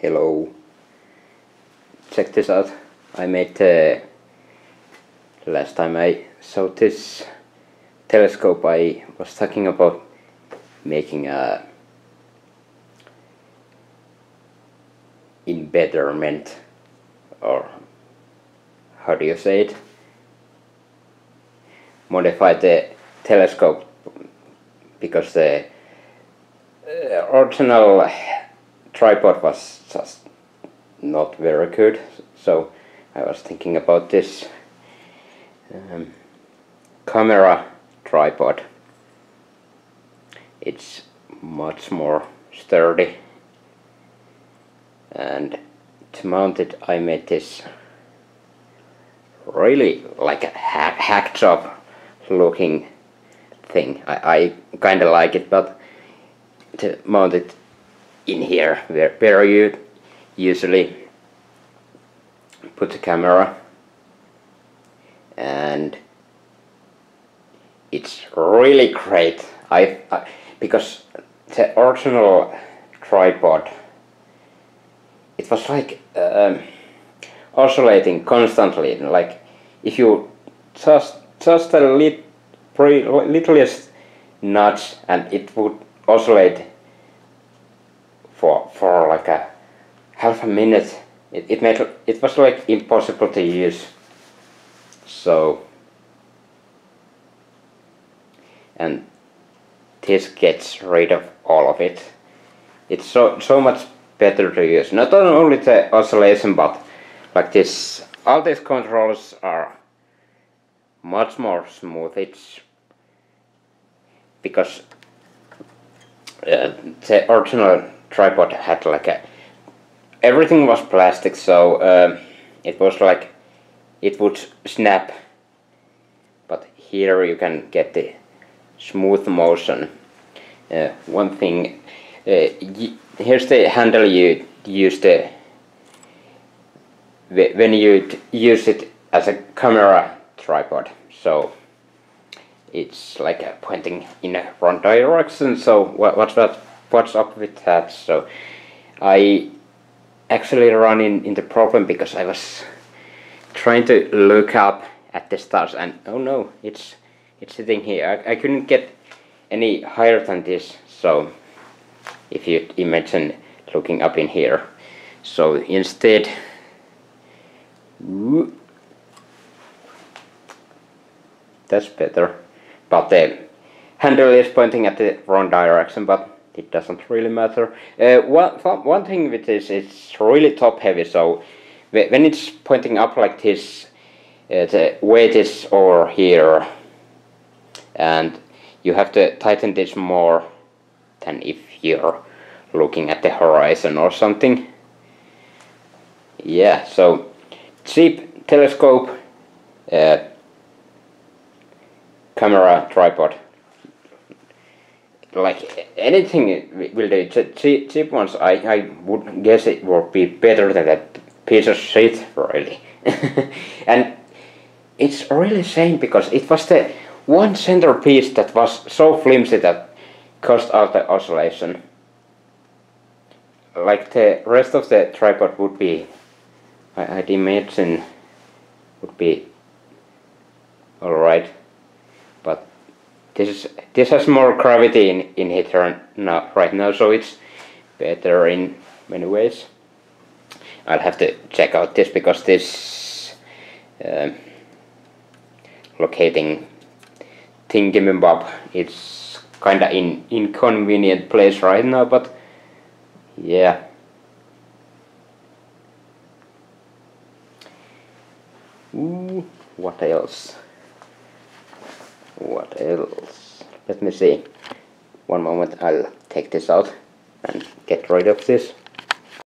Hello. Check this out. I made last time I saw this telescope, I was talking about making a embetterment, or how do you say it? Modify the telescope, because the original tripod was just not very good, so I was thinking about this camera tripod. It's much more sturdy, and to mount it I made this really like a hack job looking thing. I kinda like it, but to mount it in here where you usually put the camera, and it's really great. Because the original tripod, it was like oscillating constantly. Like if you just a littlest nudge, and it would oscillate for like a half a minute. It was like impossible to use. So, and this gets rid of all of it. It's so much better to use. Not only the oscillation, but like this, all these controls are much more smooth. It's because the original tripod had like everything was plastic, so it was like it would snap, but here you can get the smooth motion. One thing, here's the handle you use when you use it as a camera tripod, so it's like pointing in a wrong direction. So what's up with that? So I actually run into problem because I was trying to look up at the stars, and oh no, it's sitting here. I couldn't get any higher than this. So if you imagine looking up in here, so instead, that's better. But the handle is pointing at the wrong direction, but it doesn't really matter. One thing with this, it's really top heavy, so when it's pointing up like this, the weight is over here, and you have to tighten this more than if you're looking at the horizon or something. Yeah, so cheap telescope, camera tripod, like anything will do. Cheap ones, I would guess it would be better than that piece of shit, really. And it's really shame, because it was the one centerpiece that was so flimsy that caused all the oscillation. Like the rest of the tripod would be, I'd imagine, would be alright, but this has more gravity in it right now, so it's better in many ways. I'll have to check out this, because this locating thingamabob, it's kinda inconvenient place right now, but yeah. Ooh, what else? What else? Let me see. One moment, I'll take this out and get rid of this.